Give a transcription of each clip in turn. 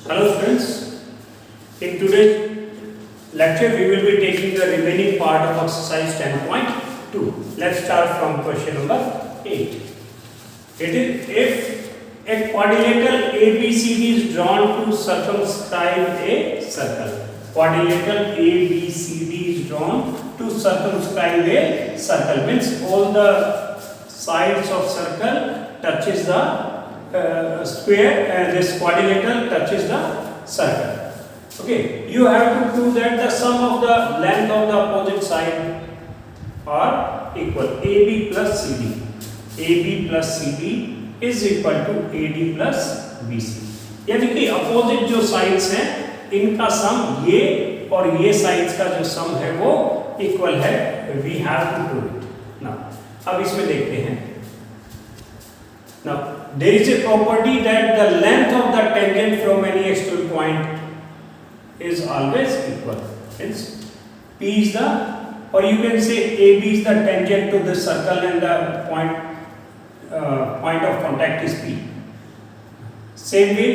Hello students, in today's lecture we will be taking the remaining part of exercise 10.2. Let's start from question number 8. It is if a quadrilateral ABCD is drawn to circumscribe a circle. Quadrilateral ABCD is drawn to circumscribe a circle means all the sides of circle touches the square and this quadrilateral touches the circle. Okay, you have to prove that the sum of the length of the opposite side are equal. AB plus CD. AB plus CD is equal to AD plus BC. यानी कि opposite जो sides हैं इनका सम ये और ये sides का जो सम है वो इक्वल है. We have to prove it. Now अब इसमें देखते हैं. Now, there is a property that the length of the tangent from any external point is always equal. Hence, P is the, or you can say AB is the tangent to the circle and the point of contact is P. Same way,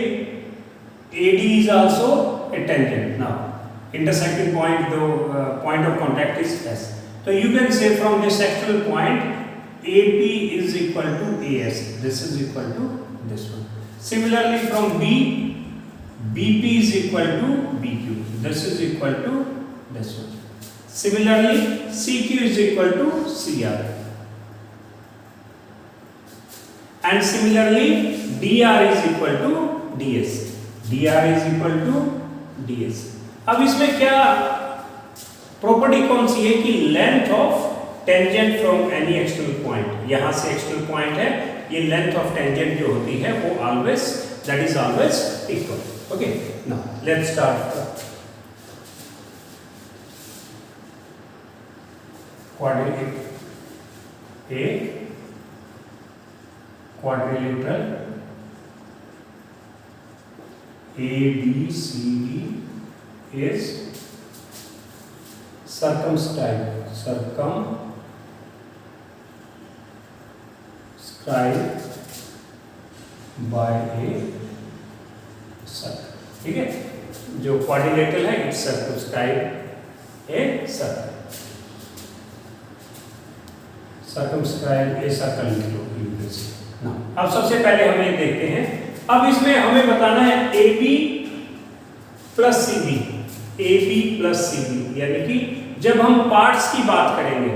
AD is also a tangent. Now, intersecting point, the point of contact is S. So you can say from this external point, AP is equal to AS. This is equal to this one. Similarly, from B, BP is equal to BQ. This is equal to this one. Similarly, CQ is equal to CR. And similarly, DR is equal to DS. DR is equal to DS. अब इसमें क्या property कौन सी है कि length of tangent from any external point, यहां से external point है, ये लेंथ ऑफ टेंजेंट जो होती है वो always that is always equal. Okay, now let's start. Quadrilateral ABCD is circumscribed by a circle. ठीक है, जो क्वाड्रिलेटरल है it's circumscribe a circle. circumscribe a circle लिख लो. अब सबसे पहले हम ये देखते हैं. अब इसमें हमें बताना है AB plus CD. AB plus CD यानी कि जब हम पार्ट्स की बात करेंगे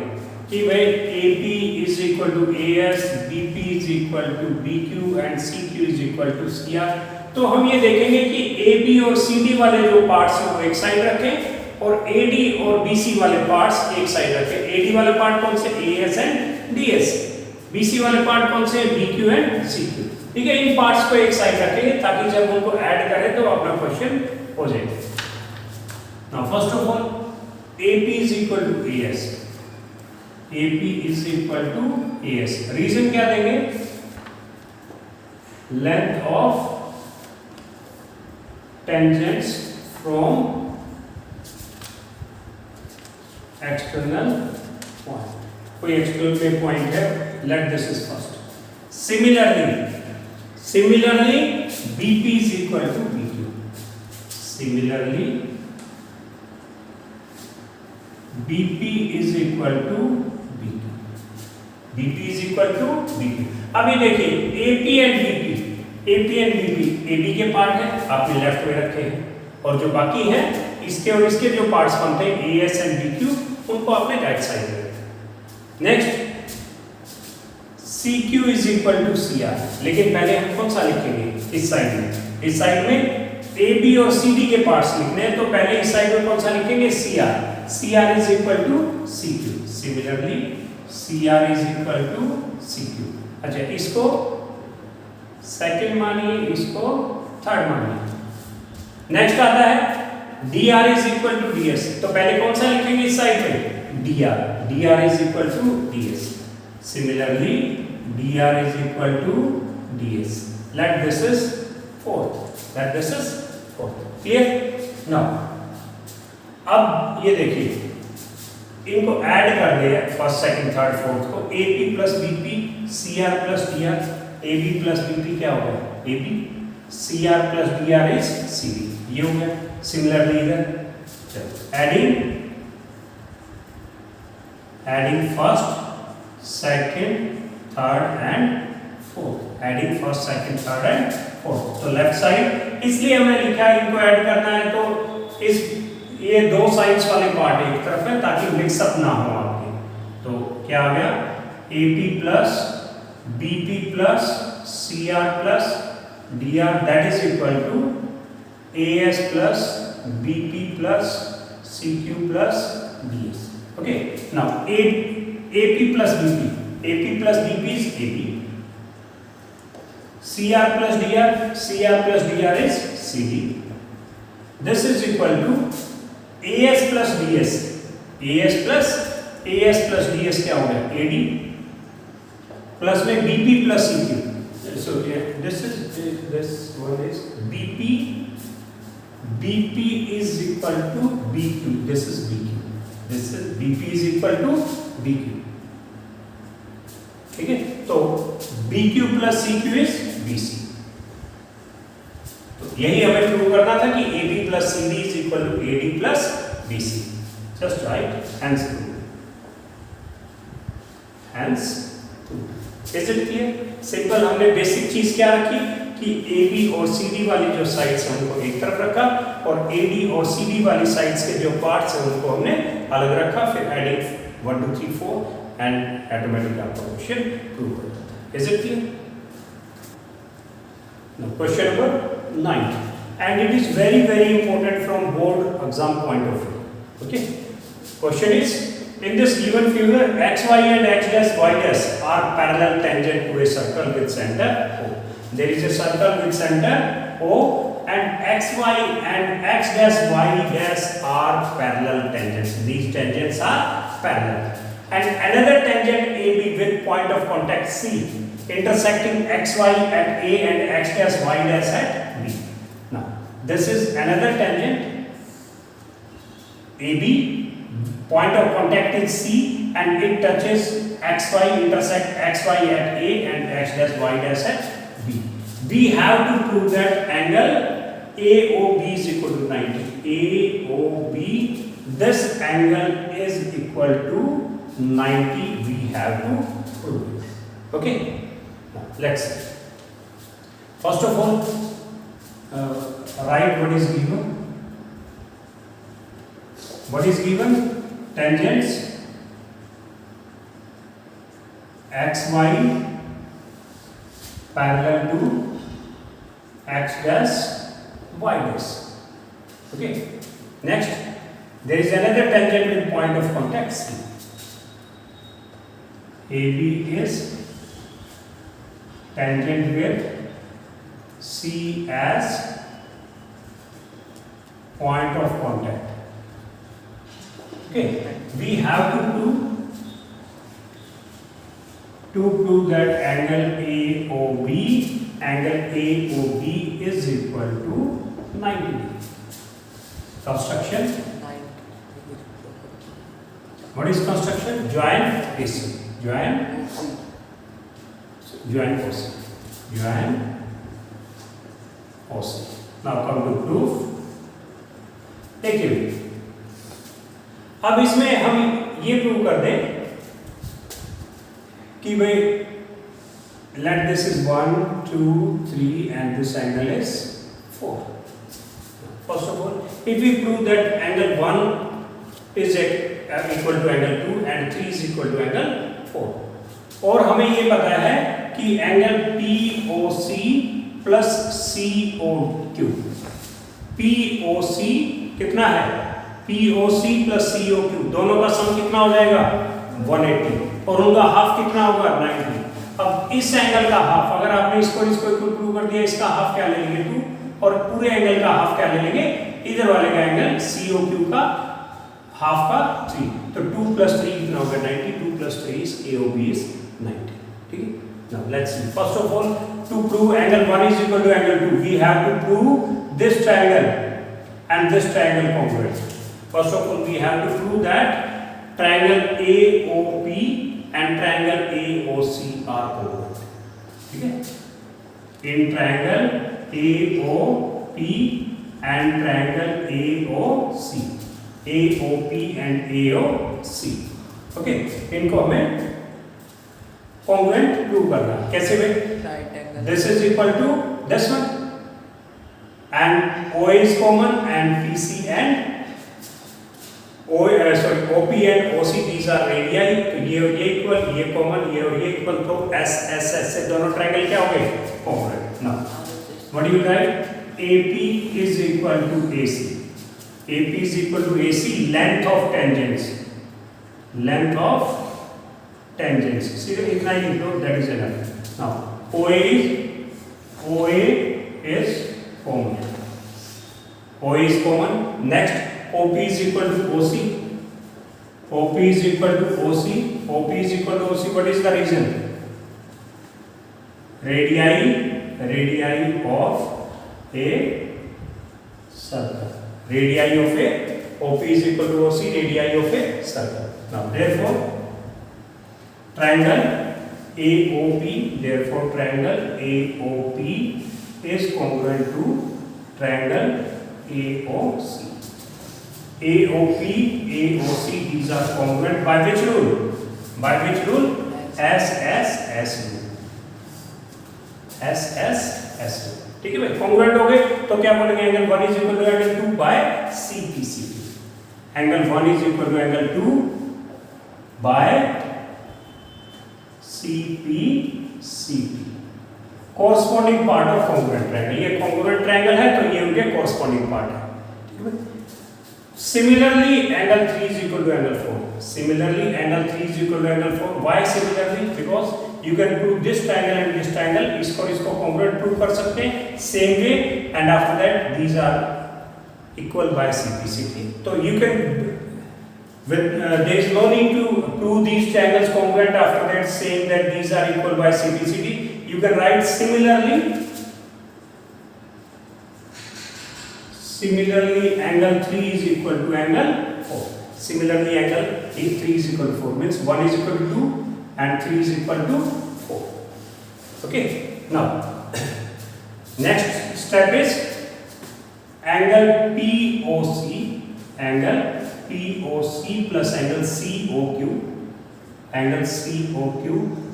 कि भाई AP is equal to AS, BP is equal to BQ and CQ is equal to CR, तो हम ये देखेंगे कि AB और CD वाले जो पार्ट्स हैं वो एक साइड रखें और AD और BC वाले पार्ट्स एक साइड रखें. AD वाले पार्ट कौन से? AS and DS. BC वाले पार्ट कौन से? BQ and CQ. ठीक है, इन पार्ट्स को एक साइड रखेंगे ताकि जब उनको ऐड करें तो अपना क्वेश्चन हो जाए. Now first of all AP is equal to AS. AP is equal to AS. Reason क्या देंगे? Length of tangents from external point. कोई external पे point है. Let this is first. Similarly, BP is equal to BQ. Similarly, BP is equal to BQ. BP is equal to BQ. अब ये देखिए AP and BP. AB के part है, आपने left में रखे हैं, और जो बाकी है इसके और इसके जो पार्ट्स बनते हैं AS and BQ, उनको आपने राइट साइड में रखा. Next CQ is equal to CR. लेकिन पहले हम कौन सा लिखेंगे? इस साइड में. इस साइड में AB और CD के पार्ट्स लिखने हैं, तो पहले इस साइड में कौन सा लिखेंगे? CR. CR is equal to CQ. Similarly, CR is equal to CQ. अच्छा, इसको सेकंड मानिए, इसको थर्ड मानिए. नेक्स्ट आता है DR is equal to DS. तो पहले कौन सा लिखेंगे इस साइड में? DR. DR is equal to DS. Similarly, DR is equal to DS. Let this is fourth. Clear? Now, अब ये देखिए इनको ऐड कर दिया फर्स्ट सेकंड थर्ड फोर्थ को. AP plus BP, CR plus DR, AB plus BP क्या होगा? AB CR plus DR is CD, ये हो गया। सिमिलरली इधर adding first second third and fourth, adding first second third and fourth. तो left side इसलिए हमने लिखा है इनको ऐड करना है, तो इस ये दो साइड्स वाले पार्ट एक तरफ है ताकि मिक्सअप ना हो आपके। तो क्या आ गया AP plus BP plus CR plus DR that is equal to AS plus BP plus CQ plus DS। Okay, now AP plus BP is AB, CR plus DR is CD, this is equal to AS plus DS क्या हो गया AD plus में BP plus CQ, so this one is BP is equal to BQ, this is BP is equal to BQ, ठीक है। तो BQ plus CQ is BC, तो यही हमें प्रूव करना था कि AB plus CD is equal to AD plus BC, just write hence proof, is it clear? Simple. हमने बेसिक चीज क्या रखी कि AB और CD वाली जो साइड्स हैं उनको एक तरफ रखा और AD और CD वाली साइड्स के जो पार्ट्स हैं उनको हमने अलग रखा, फिर एडिंग 1 2 3 4 एंड ऑटोमेटिकली आपका क्वेश्चन प्रूव हो जाता है। Is it clear? Now question number 9 and it is very important from board exam point of view. Okay, question is in this given figure xy and x dash y dash are parallel tangent to a circle with center O. There is a circle with center O and xy and x dash y dash are parallel tangents. These tangents are parallel. And another tangent AB with point of contact C intersecting xy at A and x dash y dash at B. Now this is another tangent AB, point of contact is C and it touches xy, intersect xy at A and x dash y dash at B. We have to prove that angle AOB is equal to 90. AOB, this angle is equal to 90. We have to prove it. Okay, now let's see. First of all, write what is given. What is given? Tangents xy parallel to x dash y dash. Okay, next there is another tangent with point of contact C. AB is tangent with C as point of contact. Okay, we have to prove that angle AOB is equal to 90 degree. Construction. What is construction? Joint AC. Joint OC. Now come to proof. Take it. अब इसमें हम ये prove कर दें कि भाई let this is 1 2 3 and this angle is 4. First of all, if we prove that angle 1 is equal to angle 2 and 3 is equal to angle 4, और हमें ये पता है कि angle POC plus COQ, POC कितना है? POC प्लस COQ दोनों का सम कितना हो जाएगा? 180 और उनका हाफ कितना होगा? 90। अब इस एंगल का हाफ, अगर आपने इसको प्रूव कर दिया, इसका हाफ क्या ले लेंगे 2 और पूरे एंगल का हाफ क्या ले लेंगे? इधर वाले का एंगल COQ का हाफ का 3, तो 2 प्लस 3 कितना होगा? 90। 2 प्लस 3 is AOB is 90। ठीक है, now let's see. First of all, to prove angle 1 is equal to angle 2, we have to prove this triangle and this triangle congruent. First of all, we have to prove that triangle AOP and triangle AOC are congruent. ठीक है, in triangle AOP and triangle AOC, AOP and AOC. Okay, इनको हमें congruent prove करना है। कैसे भाई? This is equal to this one and OA is common and PC and OP and OC these are radii, तो ये equal, ये common, ये और ये इक्वल, तो S से दोनों ट्रायंगल क्या हो गए? Congruent. Now what do you right? AP is equal to AC, AP is equal to AC length of tangents, length of tangents, see इतना ही लिख दो, that is enough. Now OA is common, OA is common. Next OP is equal to OC, OP is equal to OC, OP is equal to OC. What is the reason? Radii of a circle, radii of a OP is equal to OC, radii of a circle. Now therefore triangle AOP, therefore triangle AOP is congruent to triangle AOC. AOP, AOC, these are congruent by which rule? By which rule? SSS rule. SSS rule. ठीक है भाई, congruent हो गए तो क्या बोलेंगे? Angle 1 is equal to angle 2 by CPCP. Angle 1 is equal to angle 2 by CPCP. Corresponding part of congruent triangle, ये congruent triangle है तो ये उनके कॉरस्पॉन्डिंग पार्ट है। Similarly angle 3 is equal to angle 4, similarly angle 3 is equal to angle 4. Why similarly? Because you can prove this triangle and this triangle, इसको congruent prove कर सकते हैं same way, and after that these are equal by CPCP. तो you can there is no need to prove these triangles congruent after that saying that these are equal by CPCP. You can write similarly angle 3 is equal to angle 4. Similarly angle 3 is equal to 4 means 1 is equal to 2 and 3 is equal to 4. Okay, now next step is angle POC, angle POC plus angle COQ, angle COQ,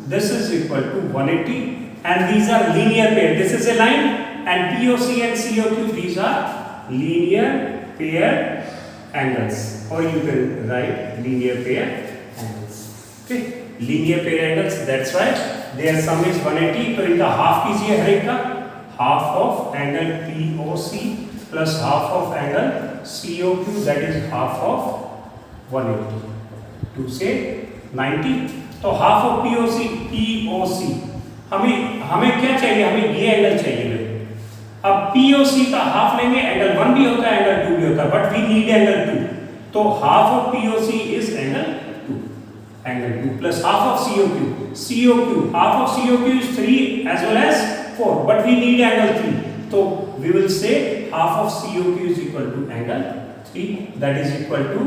this is equal to 180 and these are linear pair. This is a line and POC and COQ, these are linear pair angles, or you can write linear pair angles. Okay, linear pair angles, that's why their sum is 180. तो इनका half कीजिए हर एक का, half of angle POC plus half of angle COQ, that is half of 180 to say 90. तो half of POC हमें क्या चाहिए? हमें ये एंगल चाहिए। अब POC का हाफ लेंगे, एंगल 1 भी होता है, एंगल 2 भी होता है, बट वी नीड एंगल 2. तो half of POC is angle 2, angle 2 plus half of COQ, half of COQ is 3 as well as 4, but we need angle 3. So we will say half of COQ is equal to angle 3, that is equal to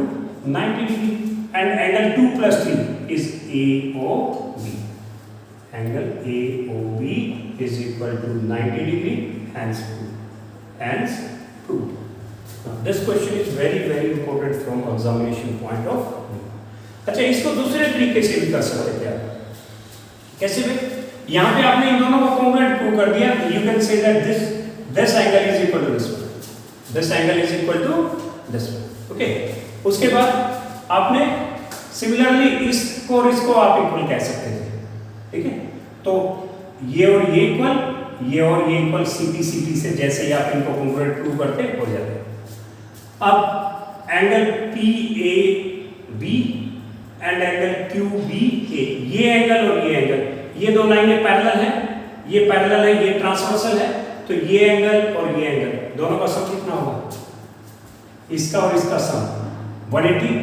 90 degree, and angle 2 plus 3 is AOB. Angle AOB is equal to 90 degree, hence proved. Now this question is very important from examination point of view. अच्छा, इसको दूसरे तरीके से भी कर सकते थे आप। कैसे भाई? यहाँ पे आपने इन दोनों को कॉन्ग्रुएंट प्रूव कर दिया, you can say that this angle is equal to this one, this angle is equal to this one. Okay, उसके बाद आपने सिमिलरली इसको और इसको आप इक्वल कह सकते थे, ठीक है? तो ये और ये इक्वल, ये और ये इक्वल CPCP से जैसे ही आप इनको कॉन्ग्रुएंट प्रूव करते हो जाते हैं। अब angle PAB and angle QBA, ये एंगल और ये एंगल, ये दो लाइनें पैरेलल हैं, ये पैरेलल है, ये ट्रांसवर्सल है, तो ये एंगल और ये एंगल दोनों का सम कितना होगा? इसका और इसका सम 180.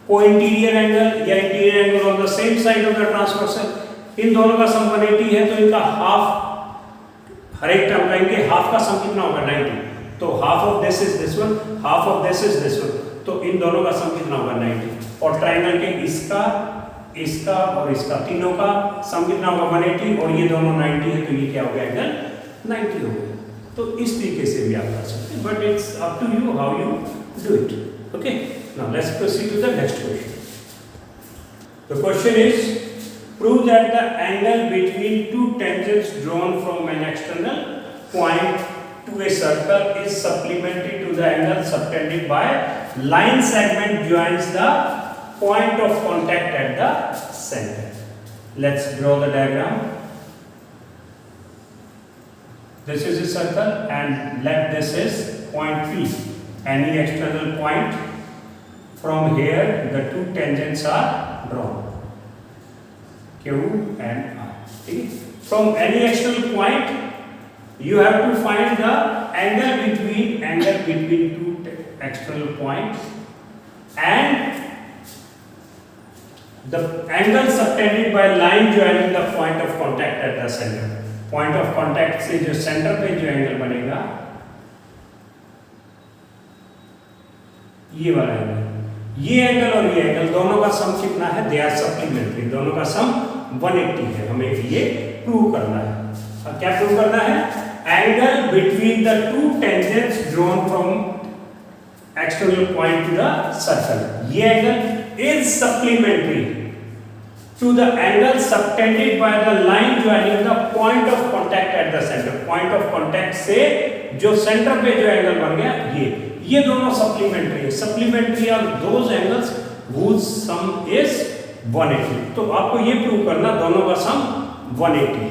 को इंटीरियर एंगल या interior angle on the same side of the transversal, इन दोनों का सम 180 है, तो इनका हाफ हर एक टर्म लाइन के हाफ का सम कितना होगा? 90. तो half of this is this one, half of this is this one, तो इन दोनों का सम कितना होगा? 90. और ट्राइंगल के इसका और इसका तीनों का सम कितना होगा? 180, और ये दोनों 90 है, तो ये क्या हो गया? एंगल 90 हो गया. तो इस तरीके से भी आप कर सकते हैं, but it's up to you how you do it. Okay, now let's proceed to the next question. The question is prove that the angle between two tangents drawn from an external point to a circle is supplementary to the angle subtended by line segment joins the point of contact at the center. Let's draw the diagram. This is a circle and let this is point P. Any external point, from here the two tangents are drawn, Q and R. From any external point, you have to find the angle between two external points and the angle subtended by line joining the point of contact at the center. Point of contact से जो center पे जो angle बनेगा, ये वाला angle, ये angle और ये एंगल दोनों का सम कितना है? They are supplementary. दोनों का सम 180 है. हमें ये प्रूव करना है. अब क्या प्रूव करना है? Angle between the two tangents drawn from external point to the circle. ये angle is supplementary to the angle subtended by the line joining the point of contact at the center. Point of contact से जो center पे जो angle बन गया, ये दोनों supplementary है. Supplementary are those angles whose sum is 180. तो आपको ये prove करना दोनों का sum 180.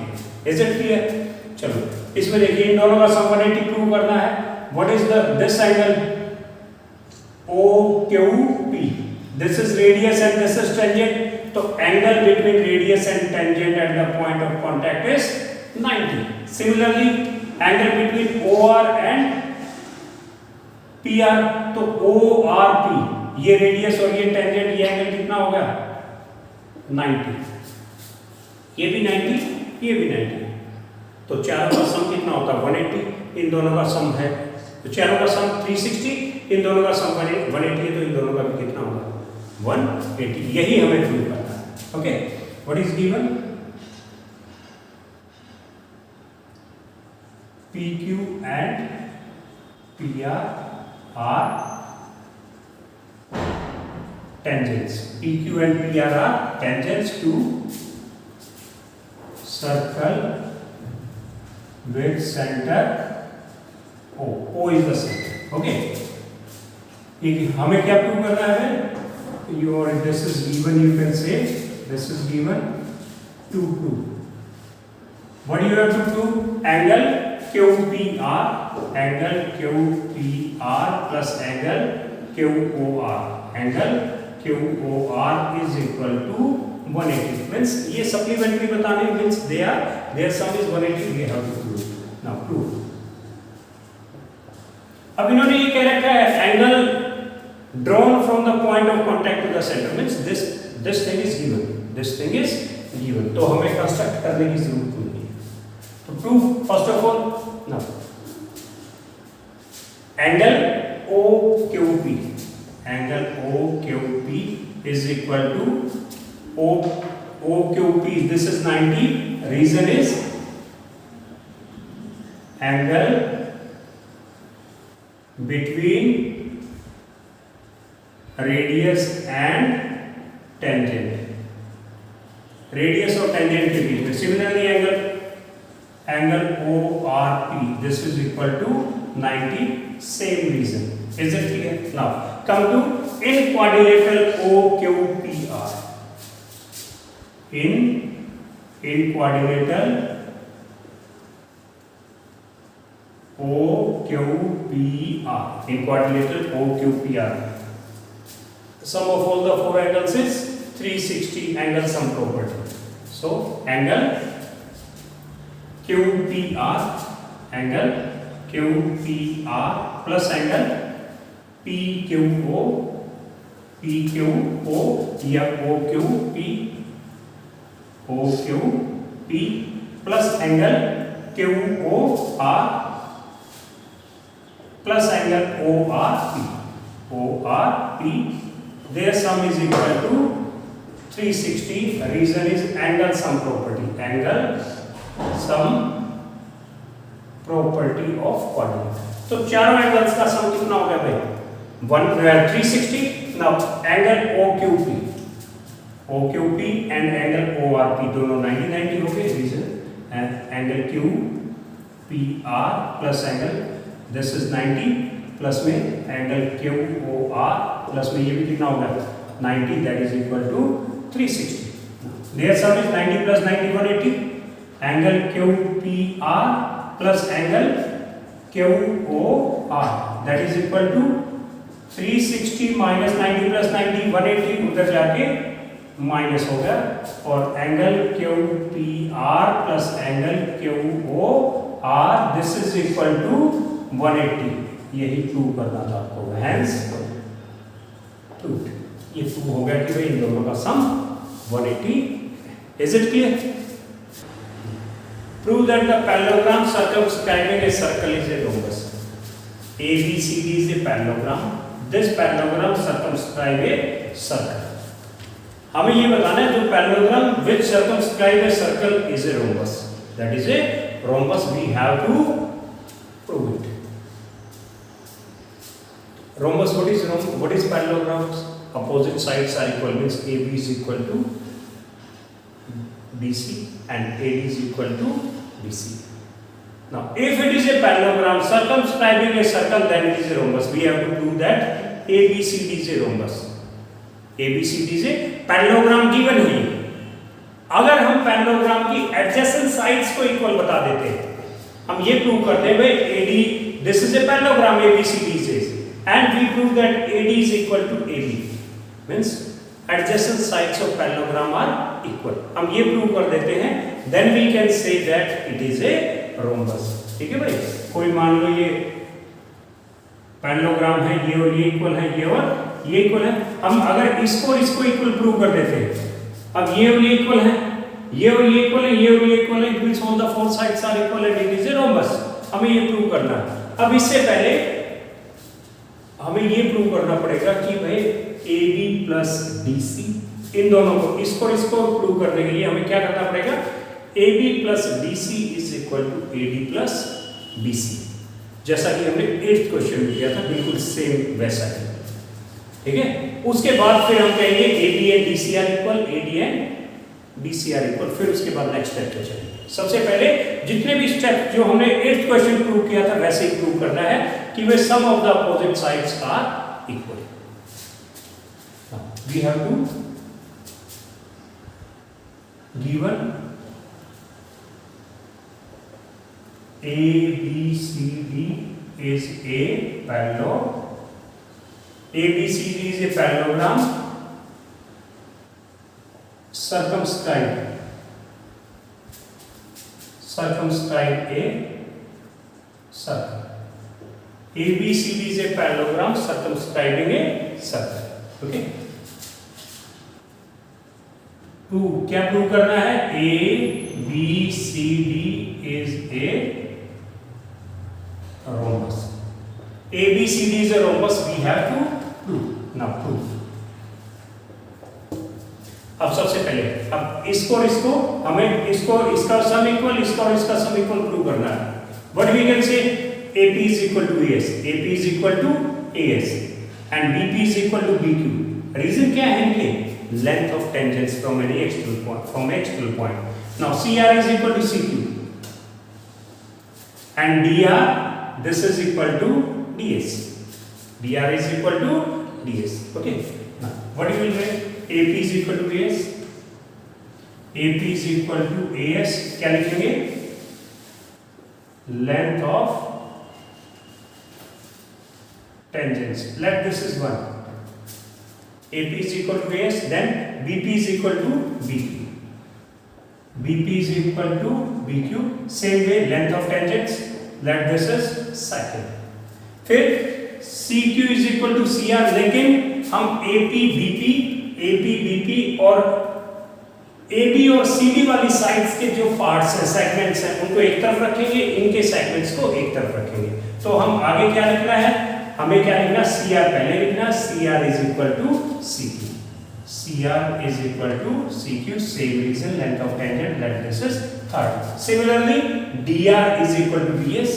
Is it clear? चलो इसमें देखिए, इन दोनों का sum 180 prove करना है. What is this angle? OQP. This is radius and this is tangent. तो angle between radius and tangent at the point of contact is 90. Similarly, angle between OR and PR, तो ORP, ये radius और ये tangent, ये angle कितना होगा? 90. ये भी 90, ये भी 90. तो चारों का सम कितना होता है? 180. इन दोनों का सम है, तो चारों का सम 360, इन दोनों का सम 180 है, तो इन दोनों का भी कितना होगा? 180. यही हमें प्रूव करना है. Okay, what is given? PQ and PR are tangents. PQ and PR are tangents to circle with center O. O is the center. Okay. हमें क्या प्रूव करना है? Your this is given, you can say this is given 2, 2. What do you have to prove? Angle QPR, angle QPR plus angle QOR. Angle QOR is equal to 180. Means ये supplementary बताने, means their sum is 180. We have to prove. Now prove. अब इन्होंने ये कह रखा है angle drawn from the point of contact to the center, means this thing is given. This thing is given. तो हमें कंस्ट्रक्ट करने की जरूरत नहीं है. तो proof first of all, now angle OQP, angle OQP is equal to OQP. This is 90. Reason is angle between radius and tangent. Radius और tangent के बीच में. Similarly angle ORP, this is equal to 90. Same reason. Is it clear? Now come to in quadrilateral OQPR. In quadrilateral OQPR. In quadrilateral OQPR, sum of all the four angles is 360. Angle sum property. So angle QPR plus angle PQO या OQP plus angle QOR plus angle ORP. Their sum is equal to 360. Reason is angle sum property. Angle sum property of quadrant. तो चारों angles का sum कितना हो गया भाई? 360। Now angle OQP and angle ORP दोनों 90 हो गए। Reason angle QPR plus angle this is 90 plus में एंगल QOR प्लस में ये भी कितना होगा 90, that is equal to 360। There sum is 90 plus 90 180। Angle QPR plus angle QOR that is equal to 360 minus 90 plus 90 180, उधर जाके माइनस हो गया, और angle QPR plus angle QOR this is equal to 180। यही प्रूव करना था आपको, हेंस प्रूव्ड। ये प्रूव हो गया कि भाई इन दोनों का सम 180। Is it clear? Prove that the parallelogram circumscribing a circle is a rhombus. ABCD is a parallelogram. This parallelogram circumscribe a circle. हमें ये बताना है जो parallelogram which circumscribe a circle is a rhombus. That is a rhombus. We have to prove it. Rhombus, what is parallelograms? Opposite sides are equal, means AB is equal to BC and AD is equal to BC. Now, if it is a parallelogram circumscribing a circle, then it is a rhombus. We have to prove that ABCD is a rhombus. ABCD is a parallelogram given है। अगर हम parallelogram की adjacent sides को equal बता देते हैं, हम ये प्रूव करते हैं भाई AD, this is a parallelogram ABCD says, and we prove that AD is equal to AB, means adjacent sides of parallelogram are equal. हम ये प्रूव कर देते हैं, then we can say that it is a rhombus. ठीक है भाई? कोई मान लो ये पैरेललोग्राम है, ये और ये इक्वल है, ये और ये इक्वल है। हम अगर इसको इक्वल प्रूव कर देते हैं, अब ये और ये इक्वल है, ये और ये इक्वल है, ये और ये इक्वल है, it means all the four sides are equal and it is a rhombus. हमें ये प्रूव करना है। अब इससे पहले हमें ये प्रूव करना पड़ेगा कि भाई AB प्लस BC, इन दोनों को इसको प्रूव करने के लिए हमें क्या करना पड़ेगा? AB plus BC is equal to AD plus BC, जैसा कि हमने 8th क्वेश्चन में किया था, बिल्कुल सेम वैसा ही। ठीक है? उसके बाद फिर हम कहेंगे AB and DC are equal, AD and BC are equal, फिर उसके बाद नेक्स्ट स्टेप पे चलेंगे। सबसे पहले जितने भी स्टेप जो हमने 8th क्वेश्चन प्रूव किया था वैसे ही प्रूव करना है कि वे sum of the opposite sides are equal. We have to given ABCD is a parallelogram. ABCD is a parallelogram circumscribe a circle. ABCD is a parallelogram circumscribing a circle. Okay? क्या prove करना है? ABCD is a rhombus. ABCD is a rhombus. We have to prove. Now prove. अब सबसे पहले अब इसको हमें इसका सम इक्वल, इसका सम इक्वल प्रूव करना है। What we can say? AP is equal to AS, AP is equal to AS, and BP is equal to BQ. Reason क्या है इनके? Length of tangents from any external point. Now CR is equal to CQ, and DR this is equal to DS. DR is equal to DS. Okay. Now what you will write? AP is equal to AS. AP is equal to AS. क्या लिखेंगे? Length of tangents. Let this is 1. AP is equal to AS. Then BP is equal to BQ. BP is equal to BQ. Same way, length of tangents. Let this is second. फिर CQ is equal to CR, लेकिन हम AP, BP और AB और CD वाली sides के जो parts हैं, segments हैं, उनको एक तरफ रखेंगे, इनके सेगमेंट्स को एक तरफ रखेंगे। तो हम आगे क्या लिखना है? हमें क्या लिखना? CR पहले लिखना, CR is equal to CQ. CR is equal to CQ. Same reason, length of tangent. Let this is third. Similarly, dr is equal to ds.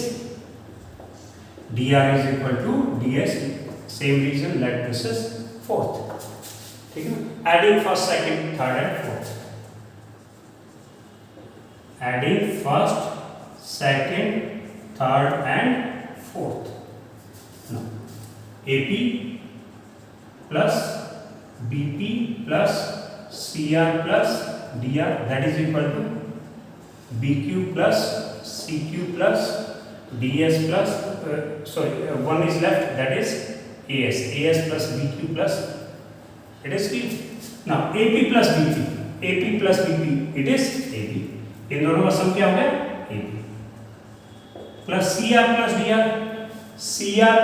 dr is equal to ds. Same reason, let this is fourth. ठीक है ना? Adding first, second, third and fourth. Adding first, second, third and fourth. Now, AP plus BP plus CR plus DR, that is equal to BQ plus CQ plus DS plus one is left, that is AS plus BQ plus, it is Q. Now AP plus BP, it is AB. इन दोनों का सम क्या हो गया? AB plus CR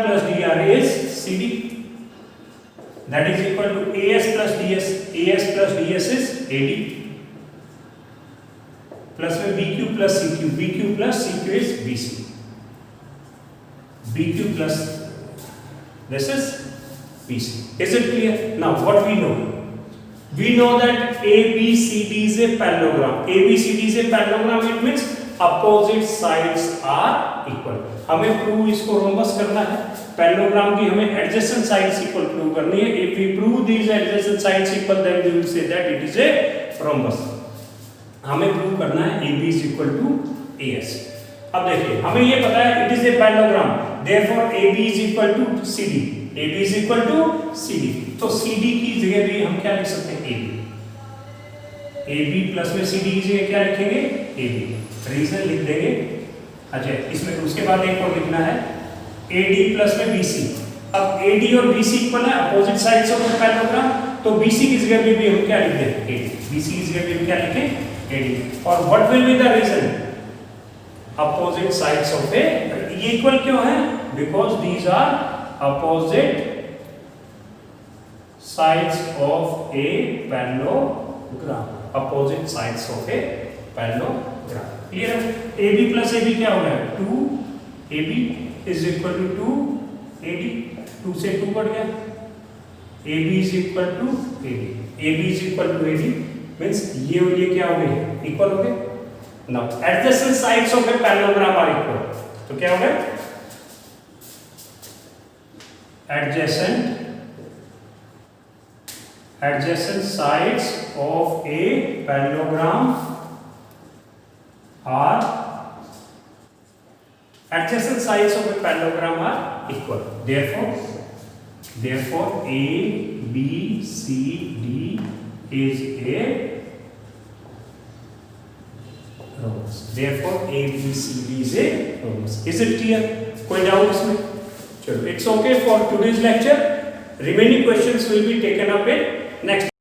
plus DR is CD, that is equal to AS plus DS is AD plus में BQ plus CQ is BC. BQ plus this is BC. Is it clear? Now what we know? We know that ABCD is a parallelogram. ABCD is a parallelogram. It means opposite sides are equal. हमें prove इसको rhombus करना है. Parallelogram की हमें adjacent sides equal prove करनी है. If we prove these adjacent sides equal, then we will say that it is a rhombus. हमें prove करना है AB is equal to AS. अब देखिए, हमें ये पता है it is a parallelogram. Therefore AB is equal to CD. AB is equal to CD. तो CD की जगह भी हम क्या लिख सकते हैं? AB प्लस में CD की जगह क्या लिखेंगे? AB. रीजन लिख देंगे. अच्छा, इसमें उसके बाद एक और लिखना है AD प्लस में BC. अब AD और BC इक्वल है, opposite sides of the parallelogram. तो BC की जगह भी हम क्या लिख दें? AD. BC की जगह भी हम क्या लिखें? AD. और what will be the reason? Opposite sides of a. ये इक्वल क्यों है? Because these are opposite sides of a parallelogram. Opposite sides of a parallelogram. Clear है? AB plus AB क्या हो गया? 2AB is equal to 2AD. 2 से 2 बढ़ गया. AB is equal to AD. AB is equal to AD means ये और ये क्या हो गए? Equal हो गए. Now adjacent sides of a parallelogram are equal. तो क्या हो गया? adjacent sides of a parallelogram are equal. Therefore A B C D is a rhombus. Therefore A B C D is a rhombus. Is it clear? कोई doubt इसमें? चलो, it's okay for today's lecture. Remaining questions will be taken up in next